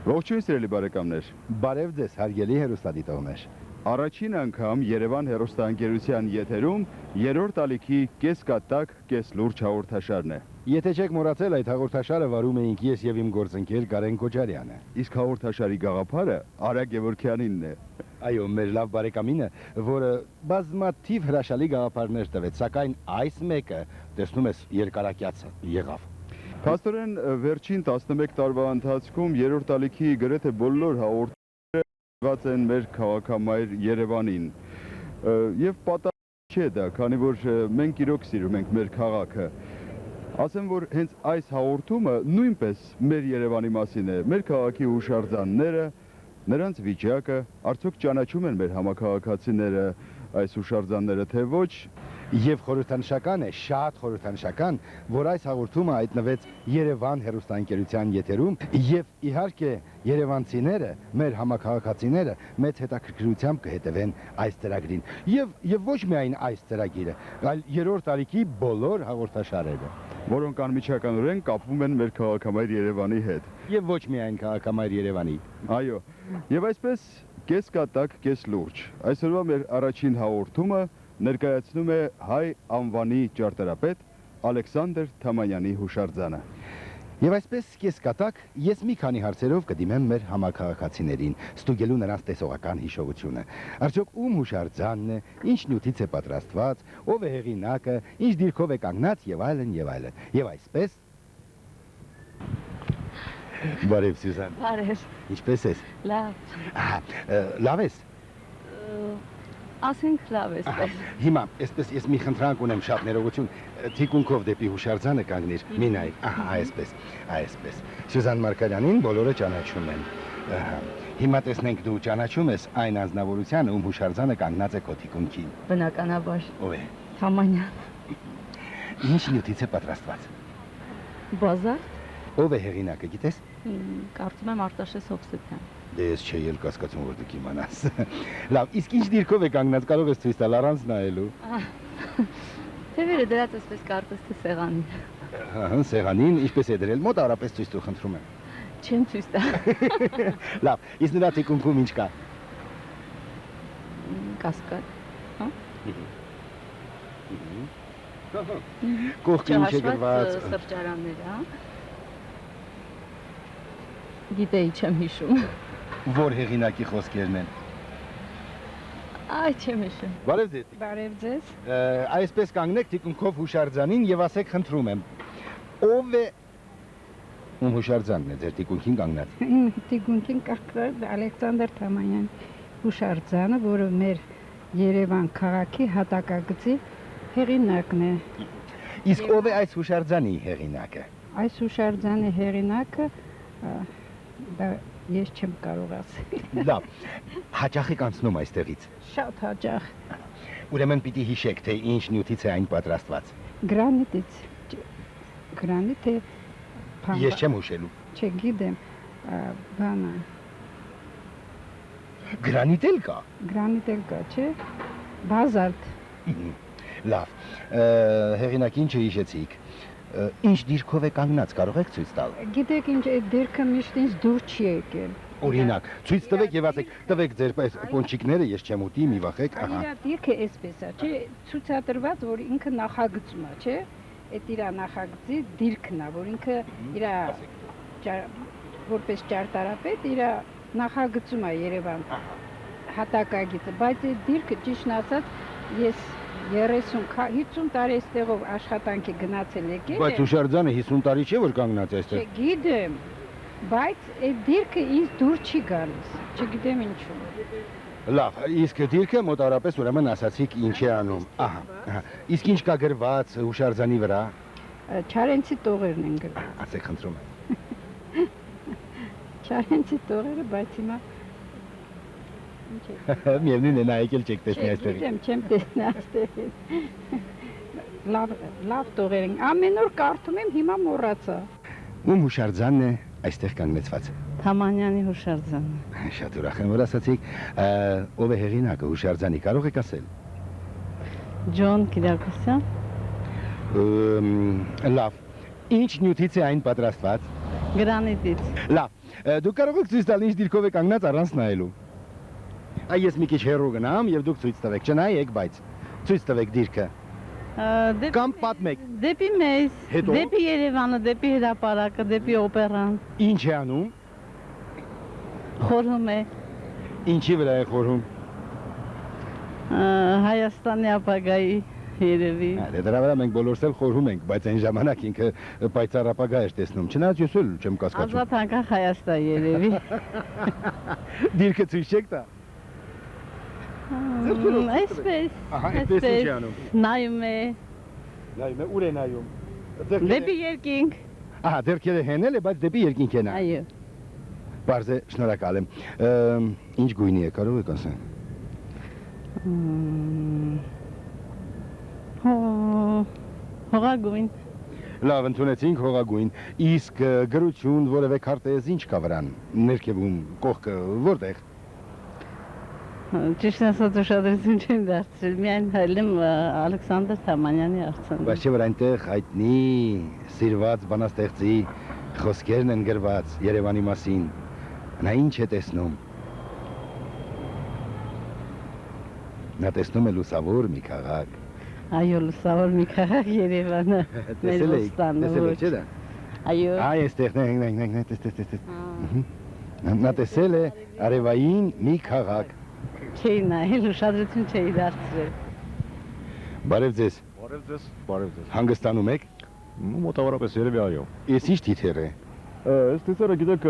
Ողջույն սիրելի բարեկամներ։ Բարև ձեզ, հարգելի հեռուստադիտողներ։ Առաջին անգամ Երևան հեռուստաընկերության եթերում երրորդ ալիքի կեսկատակ, կեսլուրջ հաղորդաշարն է։ Եթե չեք մոռացել, այդ հաղորդաշարը վարում էինք ես եւ իմ գործընկեր Կարեն Քոչարյանը։ Իսկ հաղորդաշարի գաղափարը Արա Գևորգյանինն է։ Այո, մեր լավ բարեկամինը, որը բազմաթիվ հրաշալի գաղափարներ տվեց, սակայն այս մեկը, տեսնում ես, երկարակյաց եղավ։ Փաստորեն վերջին 11 տարվա ընթացքում երրորդ ալիքի գրեթե բոլոր հաղորդումները ված են մեր քաղաքամայր Երևանին։ Եվ պատահական չէ դա, քանի որ մենք իրոք սիրում ենք մեր քաղաքը։ Ասեմ, որ հենց այս հաղորդումը նույնպես մեր Երևանի մասին է, մեր քաղաքի հուշարձանները, նրանց վիճակը, արդյոք ճանաչում են մեր համաքաղաքացիները այս հուշարձանները, թե ոչ։ Եվ խորհրդանշական է, շատ խորհրդանշական, որ այս հաղորդումը հայտնվեց Երևան հեռուստաընկերության եթերում եւ իհարկե երևանցիները, մեր համաքաղաքացիները մեծ հետաքրքրությամբ կհետևեն այս ծրագրին։ Եվ ոչ միայն այս ծրագիրը, այլ երրորդ ալիքի բոլոր հաղորդաշարերը, որոնք անմիջականորեն կապվում են մեր քաղաքամայր Երևանի հետ։ Եվ ոչ միայն քաղաքամայր Երևանի։ Այո, եւ այսպես կեսկատակ, կեսլուրջ։ Այսօրվա մեր առաջին հաղորդումը ներկայացնում է հայ անվանի ճարտարապետ Ալեքսանդր Թամանյանի հուշարձանը։ Եվ այսպես կեսկատակ ես մի քանի հարցերով կդիմեմ մեր համաքաղաքացիներին, ստուգելու նրանց տեսողական հիշողությունը։ Արդյոք ում հուշարձանն է, ինչ նյութից է պատրաստված, ով է հեղինակը, ինչ դիրքով է կանգնած եւ այլն եւ այլն։ Եվ այսպես Բարև Սյուզան։ Բարև։ Ինչպես ես։ Լավ։ Լավ ես։ Ասենք լավ ես։ Հիմա, այսպես ես մի խնդրանք ունեմ, շատ ներողություն, թիկունքով դեպի հուշարձանը կանգնիր, մի նայ, այսպես։ Սյուզան Մարկարյանին բոլորը ճանաչում են։ Հիմա տեսնենք դու ճանաչում ես այն անձնավորությանը, ում հուշարձանը կանգնած է քո թիկունքին։ Բնականաբար։ Ով է։ Թամանյան։ Ինչ նյութից է պատրաստված։ Բազալտ։ Ով է հեղինակը, գիտես։ Կարծում եմ Արտաշես Հովսեփյան։ Դե ես չէի էլ կասկածում, որ դու կիմանաս։ Լավ, իսկ ինչ դիրքով է կանգնած, կարող ես ցույց տալ առանց նայելու։ Թևերը դրած էսպես կարծես թե սեղանին։ Սեղանին, ինչպես է դրել, մոտ արապես ցույց տու, խնդրում եմ։ Չեմ ցույց տա։ Լավ, իսկ նրա թիկունքում ինչ կա։ Կասկադ, հա։ Կողքին ինչ է գրված։ Սրճարանները, հա։ Գիտեի, չեմ հիշում։ Որ հեղինակի խոսքերն են։ Այ չեմ հիշում։ Բարև ձեզ։ Բարև ձեզ։ Այսպես կանգնեք թիկունքով հուշարձանին եւ ասեք, խնդրում եմ, ով է ում հուշարձանն է ձեր թիկունքին կանգնած։ Իմ թիկունքին կանգնած Ալեքսանդր Թամանյան հուշարձանը, որը մեր Երևան քաղաքի հատակագծի հեղինակն է։ Իսկ ով է այս հուշարձանի հեղինակը։ Այս հուշարձանի հեղինակը դա ես չեմ կարող ասել։ Լավ, հաճախ եք անցնում այստեղից։ Շատ հաճախ։ Ուրեմն պիտի հիշեք, թե ինչ նյութից է այն պատրաստված։ Գրանիտից։ Գրանիտ է։ Ես չեմ հուշելու։ Չգիտեմ, բանը։ Գրանիտ էլ կա։ Գրանիտ էլ կա, չէ։ Բազալտ։ Լավ, հեղինակին չհիշեցիք։ Ինչ դիրքով է կանգնած, կարող եք ցույց տալ։ Գիտեք ինչ, այդ դիրքը միշտ ինձ դուր չի եկել։ Օրինակ, ցույց տվեք եւ ասեք, տվեք ձեր պոնչիկները, ես չեմ ուտի, մի վախեք, ահա։ Իրա դիրքը էսպես է, չէ, ցուցադրված, որ ինքը նախագծում է, չէ։ Այդ իրա նախագծի դիրքն է, որ ինքը իրա որպես ճարտարապետ իրա նախագծում է Երևան հատակագիծը, բայց այդ դիրքը ճիշտ ասած ես 30-50 տարի այստեղով աշխատանքի գնացել եկել եմ։ Բայց հուշարձանը 50 տարի չէ որ կանգնած է այստեղ։ Չգիտեմ, բայց այդ դիրքը ինձ դուր չի գալիս, չգիտեմ ինչու։ Լավ, իսկ դիրքը մոտարապես ուրեմն ասացիք ինչ է անում։ Ահա։ Իսկ ինչ կա գրված հուշարձանի վրա։ Չարենցի տողերն են գրված։ Ասեք, խնդրում եմ։ Չարենցի տողերը, բայց հիմա Միևնույն է, նայեք էլ չեք տեսնի այստեղից։ Չեմ, չեմ տեսնի այստեղից։ Լավ տողեր են։ Ամեն օր կարդում եմ, հիմա մոռացա։ Ում հուշարձանն է այստեղ կանգնեցված։ Թամանյանի հուշարձանը։ Շատ ուրախ եմ, որ ասացիք, ով է հեղինակը հուշարձանի, կարող եք ասել։ Ջոն Կիրակոսյան։ Լավ, ինչ նյութից է այն պատրաստված։ Գրանիտից։ Լավ, դուք կարող եք ցույց տալ ինչ դիրքով եք կանգնած առանց նայելու։ Այ ես մի քիչ հեռու գնամ եւ դուք ցույց տվեք, չնայեք, բայց ցույց տվեք դիրքը։ Կամ պատմեք։ Դեպի մեզ, Հետո? դեպի Երևանը, դեպի հրապարակը, դեպի օպերան։ Ինչ է անում։ Խորհում է Ինչի վրա է խորհում։ Հայաստանի ապագայի երևի։ Դե դրա վրա մենք բոլորս էլ խորհում ենք, բայց այն ժամանակ ինքը պայծառ ապագա էր տեսնում։ Չնայած ես էլ չեմ կասկածում։ Ազատ անկախ Հայաստան երևի։ Դիրքը ցույց չեք տա։ Այսպես, Ահա, այդպես ինչ է անում։ նայում է, Նայում է, ուր է նայում։ դեպի երկինք։ Ահա, դերքերը հենել է, բայց դեպի երկինք է նայում։ Այո։ Բարձ է, շնորհակալ եմ։ Ինչ գույնի է, կարող եք ասել։ Հողագույն։ Լավ, ընդունեցինք հողագույն, իսկ գրություն, որևէ քարտեզ ինչ կա վրան, ներքևում, կողքը, որտեղ։ Ճիշտ ասած ուշադրություն չեմ դարձրել, միայն հելեմ Ալեքսանդր Թամանյանի արձանը։ Բայց չէ որ այնտեղ հայտնի, սիրված բանաստեղծի խոսքերն են գրված Երևանի մասին։ Նա ինչ է տեսնում։ Նա տեսնում է լուսավոր մի քաղաք։ Այո, լուսավոր մի քաղաք Երևանը։ Տեսել եք, տեսել եք, չէ՞ դա։ Այո։ Այ այստեղ, տես։ Նա տեսել է արևային մի քաղաք։ Չէի նայել, ուշադրություն չէի դարձրել։ Բարև ձեզ։ Բարև ձեզ, բարև ձեզ։ Հանգստանում եք։ Մոտավորապես երևի այո։ Ես ինչ թիթեռ է։ Այս տիթերը գիտեք,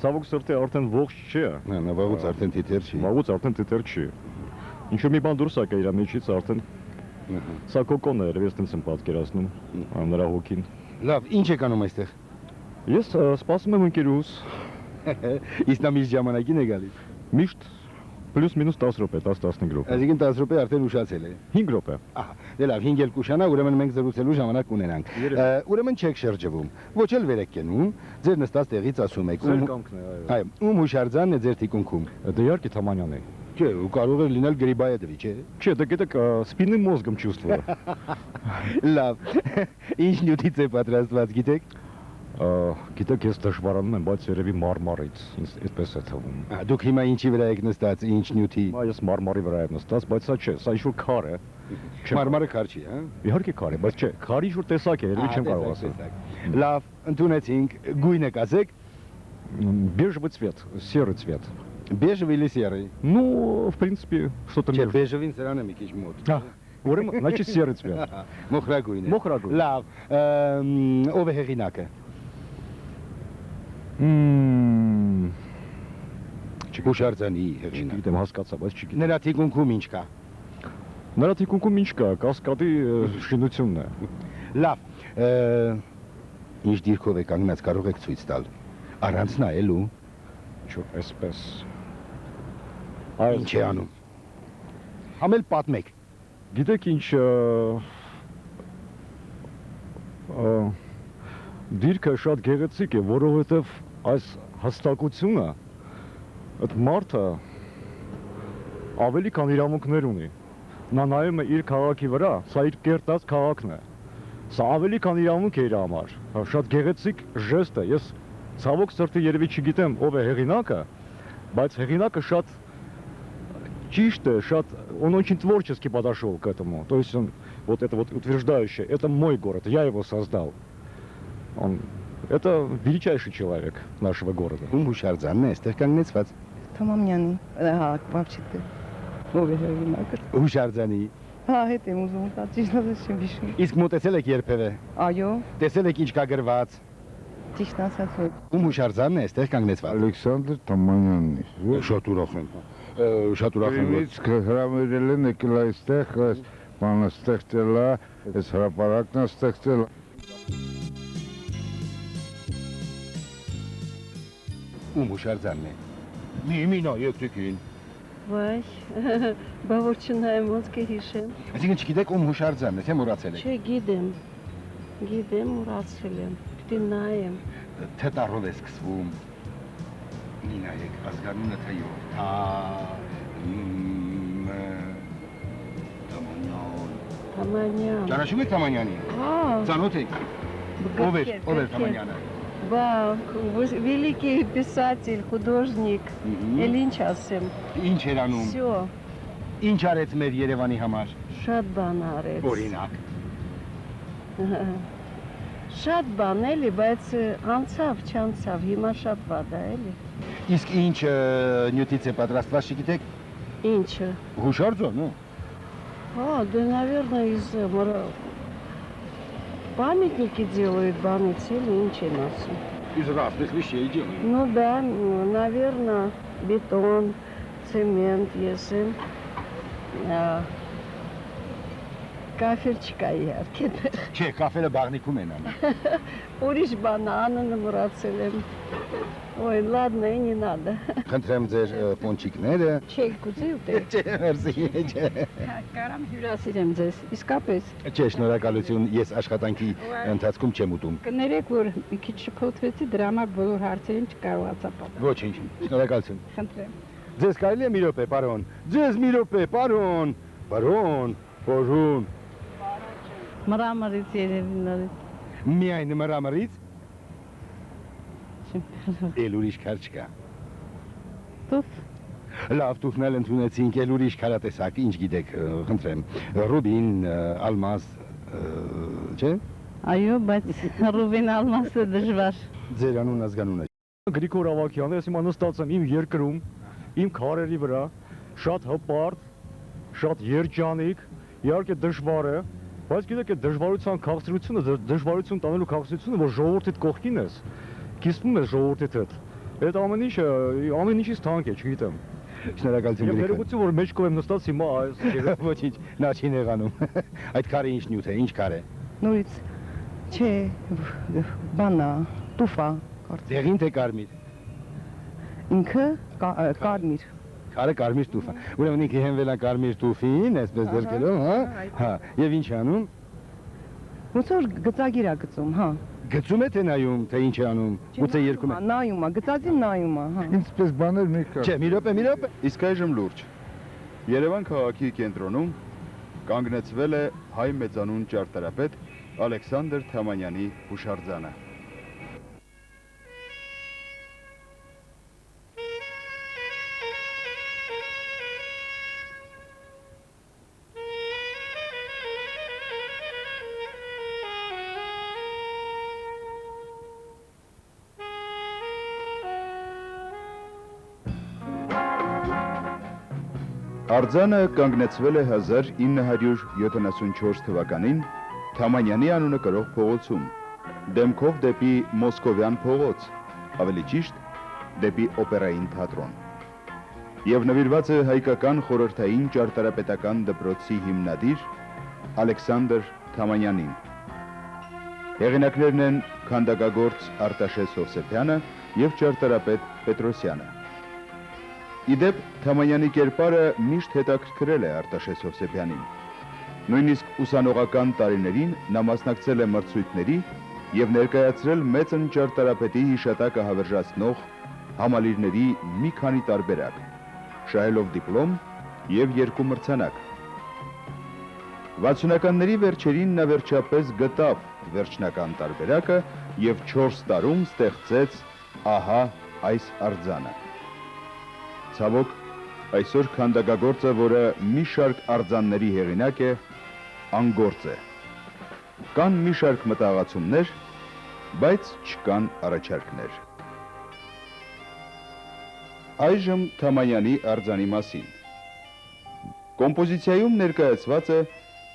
ցավոք սրտի արդեն ողջ չէ։ Նա վաղուց արդեն թիթեռ չի։ Վաղուց արդեն տիթեր չի։ Ինչու մի բան դուրս եկա իր միջից արդեն։ Սա կոկոն է, ես տենց եմ պատկերացնում նրա հոգին։ Լավ, ինչ եք անում այստեղ։ Ես սպասում եմ ընկերուհուս, Իսկ նա միշտ ժամանակին է գալիս։ միշտ պլյուս-մինուս 10 րոպե, 10-15 րոպե։ Այսինքն 10 րոպե արդեն ուշացել է։ 5 րոպե։ Ահա, դե լավ, 5 էլ կուշանա, ուրեմն մենք զրուցելու ժամանակ ունենանք։ Ուրեմն չեք շրջվում, ոչ էլ վեր եք կենում, ձեր նստած տեղից ասում եք։ Ձեր կամքն է, այո։ Այո, ում հուշարձանն է ձեր թիկունքում։ Դե իհարկե Թամանյանն է։ Չէ, ու կարող է լինել Գրիբայեդովի, չէ։ Չէ, դե գիտեք, սպինի մոզգում чувствую։ Լավ։ Ինչ նյութից է պատրաստված, գիտեք։ Գիտեք, ես դժվարանում եմ, բայց երևի մարմարից, ինձ այդպես է թվում։ Դուք հիմա ինչի վրա եք նստած, ինչ նյութի։ Ես մարմարի վրա եմ նստած, բայց սա չէ, սա ինչ-որ քար է։ Մարմարը քար չի, հա։ Իհարկե քար է, բայց չէ, քարի ինչ-որ տեսակ է, երևի չեմ կարող ասել։ Լավ, ընդունեցինք, գույնը կասեք։ Бежевый цвет, серый цвет. Բեժև или серый։ Ну, в принципе, что-то Չէ, между. բեժևին սրան է մի քիչ մոտ։ Ուրեմն, значит, серый цвет. Մոխրագույն է։ Մոխրագույն։ Լավ, ով է հեղինակը։ Հուշարձանի հեղինակ։ Չգիտեմ, հասկացա, բայց չգիտեմ։ Նրա թիկունքում ինչ կա։ Նրա թիկունքում ինչ կա, կասկադի շինությունն է։ Լավ, ինչ դիրքով է կանգնած, կարող եք ցույց տալ։ Առանց նայելու։ Չէ, այսպես։ Ինչ է անում։ Համել պատմեք։ Գիտեք ինչ, դիրքը շատ գեղեցիկ է, որովհետև այս հստակությունը այդ մարդը ավելի քան իրավունքներ ունի։ Նա նայում է իր քաղաքի վրա, սա իր կերտած քաղաքն է։ Սա ավելի քան իրավունք է իր համար։ Շատ գեղեցիկ ժեստ է։ Ես ցավոք սրտի երևի չգիտեմ ով է հեղինակը, բայց հեղինակը շատ чисто, он очень творчески подошел к этому. То есть он вот это вот утверждающее, это мой город, я его создал. Это величайший человек нашего города. Ում հուշարձանն է, այստեղ կանգնեցված։ Թոմամյանի, հա, вообще-то։ Ով է հեղինակը։ Հուշարձանի։ Հա, հետ եմ ուզում տա, ճիշտ ասած չեմ հիշում։ Իսկ մտածել եք երբևէ։ Այո, Տեսել եք ինչ կա գրված։ ճիշտ ասած ոչ։ Ում հուշարձանն է, այստեղ կանգնեցված։ Ալեքսանդր Թամանյանն է։ Շատ ուրախ եմ։ Շատ ուրախ եմ։ Ինձ հրավիրել են եկել այստեղ, այս բանը ստեղծել է, այս հրապարակն է ստեղծել։ Ում հուշարձանն է։ Մի նայեք տիկին։ Վայ, բա որ չնայեմ ոնց կհիշեմ։ Այսինքն չգիտեք ում հուշարձանն է, թե մոռացել եք։ Չէ, գիտեմ, մոռացել եմ։ Պիտի նայեմ։ Թե տառով է սկսվում։ Մի նայեք, ազգանունը թեյով։ Թամանյան։ Ճանաչում եք Թամանյանին։ Հա, Ծանոթ եք։ Ով է Թամանյանը։ Ба, великий писатель, художник, Էլին չասեմ։ Ինչ էր անում։ Всё, Ինչ արեց մեր Երևանի համար։ շատ բան արեց։ Օրինակ։ Շատ բան էլի, բայց անցավ, չանցավ, հիմա շատ վատ է էլի։ Իսկ ինչ նյութից է պատրաստված, չգիտեք։ Ինչը։ Հուշարձո, նո։ Да, наверное, из памятники делают, баниц или ничего. Из разных вещей делают. Ну да, наверное, бетон, цемент, если кафельчика яркий. Չէ, կաֆերը բաղնիկում են անում։ Ուրիշ բան անունը մոռացել եմ։ Ой, ладно, и не надо։ Խնդրեմ ձեր պոնչիկները։ Չէ, գուցե ուտել։ Չէ, մերսի, չէ։ Կարամ հյուրասիրեմ ձեզ, իսկապես։ Չէ, շնորհակալություն, ես աշխատանքի ընթացքում չեմ ուտում։ Կներեք, որ մի քիչ շփոթվեցի, դրա համար բոլոր հարցերին չկարողացա պատասխանել։ Ոչինչ, շնորհակալություն։ Խնդրեմ։ Ձեզ կարելի է մի րոպե, պարոն։ Ձեզ մի րոպե, պարոն։ Պարոն, պարոն։ Մրամրից երևի նորից։ Միայն մրամրից։ Էլ ուրիշ քար չկա։ Տուֆ։ Լավ, տուֆնել ընդունեցինք, էլ ուրիշ քարատեսակ, ինչ գիտեք, խնդրեմ։ Ռուբին, ալմաս, չէ՞։ Այո, բայց Ռուբին Ալմասը դժվար։ Ձեր անուն ազգանունը։ Գրիգոր Ավագյանը, ես հիմա նստած եմ իմ երկրում, իմ քարերի վրա, շատ հպարտ, շատ երջանիկ, իհարկե դժվար է, բայց գիտեք այդ դժվարության քաղցրությունը, դժվարություն տանելու քաղցրությունը, որ ժողովրդիդ կողքին ես, կիսվում ես ժողովրդիդ հետ։ Այդ ամեն ինչից թանկ է, չգիտեմ։ Շնորհակալություն Եվ Գրիգոր։ ներողություն, որ մեջքով եմ նստած հիմա այս Ոչինչ, նա չի նեղանում։ Այդ քարը ինչ նյութ է, ինչ քար է։ Նորից չէ, բանա, տուֆա, Դեղին թե կարմիր։ ինքը կարմիր։ Քարը կարմիր տուֆ է։ Ուրեմն ինքը հենվել է կարմիր տուֆին, այսպես ձեռքերով, հա։ Հա, եւ ինչ է անում։ Ոնց որ գծագիր է գծում, հա։ Գծում է թե նայում, թե ինչ է անում։ Գուցե երկում է։ Նայում է, գծածին նայում է, հա։ Ինչպես բաներ մի կար։ Չէ, մի րոպե։ Իսկ այժմ լուրջ։ Երևան քաղաքի կենտրոնում կանգնեցվել է հայ մեծանուն ճարտարապետ Ալեքսանդր Թամանյանի հուշարձանը։ Արձանը կանգնեցվել է 1974 թվականին Թամանյանի անունը կրող փողոցում, դեմքով դեպի Մոսկովյան փողոց, ավելի ճիշտ դեպի օպերային թատրոն։ Եվ նվիրված է հայկական խորհրդային ճարտարապետական դպրոցի հիմնադիր Ալեքսանդր Թամանյանին։ Հեղինակներն են քանդակագործ Արտաշես Հովսեփյանը եւ ճարտարապետ Պետրոսյանը։ Իդեպ Թամանյանի կերպարը միշտ հետաքրքրել է Արտաշես Հովսեփյանին։ Նույնիսկ ուսանողական տարիներին նա մասնակցել է մրցույթների եւ ներկայացրել մեծն ճարտարապետի հիշատակը հավերժացնող համալիրների մի քանի տարբերակ, շահելով դիպլոմ եւ 2 մրցանակ։ 60-ականների վերջերին նա վերջապես գտավ վերջնական տարբերակը եւ 4 տարում ստեղծեց ահա այս արձանը։ Ցավոք, այսօր քանդակագործը, որը մի շարք արձանների հեղինակ է, անգործ է։ Կան մի շարք մտահղացումներ, բայց չկան առաջարկներ։ Այժմ Թամանյանի արձանի մասին։ Կոմպոզիցիայում ներկայացված է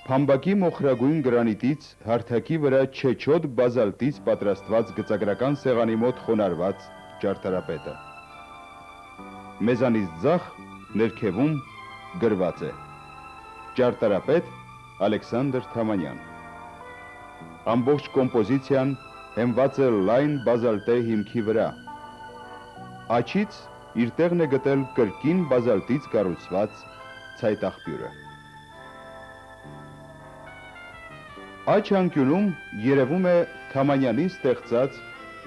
փամբակի մոխրագույն գրանիտից հարթակի վրա չեչոտ բազալտից պատրաստված գծագրական սեղանի մոտ խոնարհված ճարտարապետը։ Մեզանից ձախ ներքևում գրված է ճարտարապետ Ալեքսանդր Թամանյան։ Ամբողջ կոմպոզիցիան հենված է լայն բազալտե հիմքի վրա։ Աչից իր տեղն է գտել կրկին բազալտից կառուցված ցայտաղբյուրը։ Աչ անկյունում երևում է Թամանյանի ստեղծած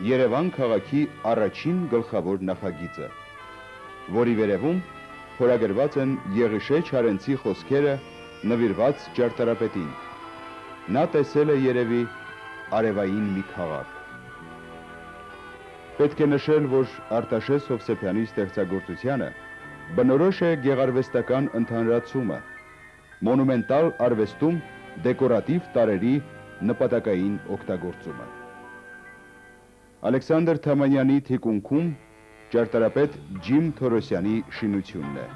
Երևան քաղաքի առաջին գլխավոր նախագիծը, որի վերևում փորագրված են Եղիշե Չարենցի խոսքերը նվիրված ճարտարապետին։ Նա տեսել է երևի արևային մի քաղաք։ Պետք է նշել, որ Արտաշես Հովսեփյանի ստեղծագործությանը բնորոշ է գեղարվեստական ընդհանրացումը, մոնումենտալ արվեստում դեկորատիվ տարրերի նպատակային օգտագործումը։ Ալեքսանդր Թամանյանի թիկունքում ճարտարապետ Ջիմ Թորոսյանի շինությունն է,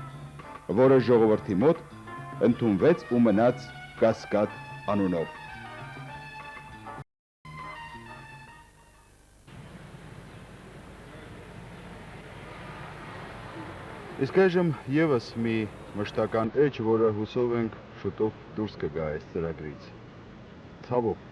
որը ժողովրդի մոտ ընդունվեց ու մնաց Կասկադ անունով։ Իսկ այժմ եւս մի մշտական էջ, որը հուսով ենք շուտով դուրս կգա այս ծրագրից։ Ցավոք։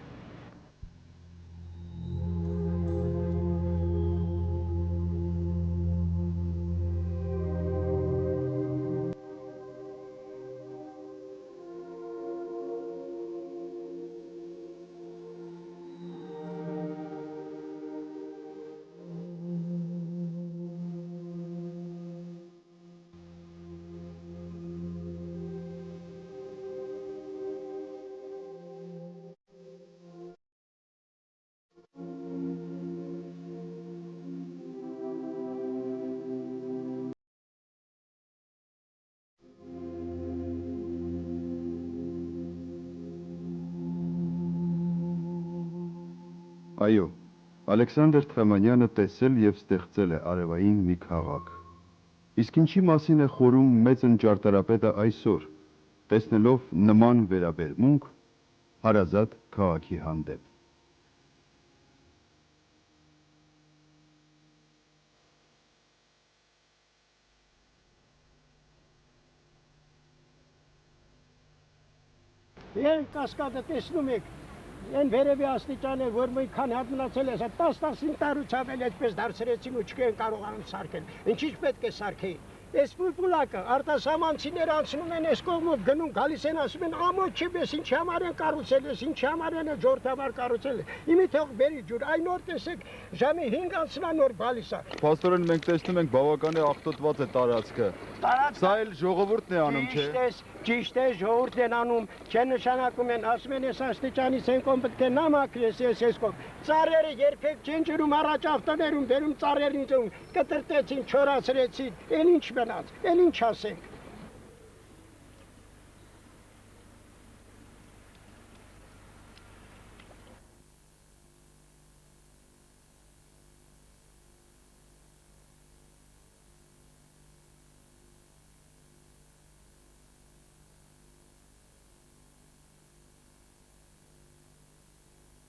Այո, Ալեքսանդր Թամանյանը տեսել եւ ստեղծել է արևային մի քաղաք։ Իսկ ինչի մասին է խորում մեծն ճարտարապետը այսօր, տեսնելով նման վերաբերմունք հարազատ քաղաքի հանդեպ։ Են Կասկադը տեսնում եք, են վերևի աստիճան է, որ մի քանի հատ մնացել է, 10-15 տարուց ավել այդպես դարձրեցին ու չկեն կարողանում սարքել։ Ինչի՞ պետք է սարքեին։ Այս պուլպուլակը արտասահմանցիները անցնում են այս կողմով գնում գալիս են ասում են ամոթ չի բես ինչի համար են կառուցել ես ինչի համար են ժողովրդավար կառուցել իմի թող բերի ջուր այն նոր տեսեք ժամի 5 անցնա նոր գալիս է Պաստորեն մենք տեսնում ենք բավական է աղտոտված է տարածքը Սա էլ ժողովուրդն է անում չէ Ճիշտ է ժողովուրդն են անում չեն նշանակում են ասում են ես աստիճանի սենկոն պետք է նամակրես ես կողմ ծառերը երբեք չեն ջրում առաջ ավտոներում դերում ծառերին կտրտեցին չորացրեցին էլ ինչ մնաց էլ ինչ ասենք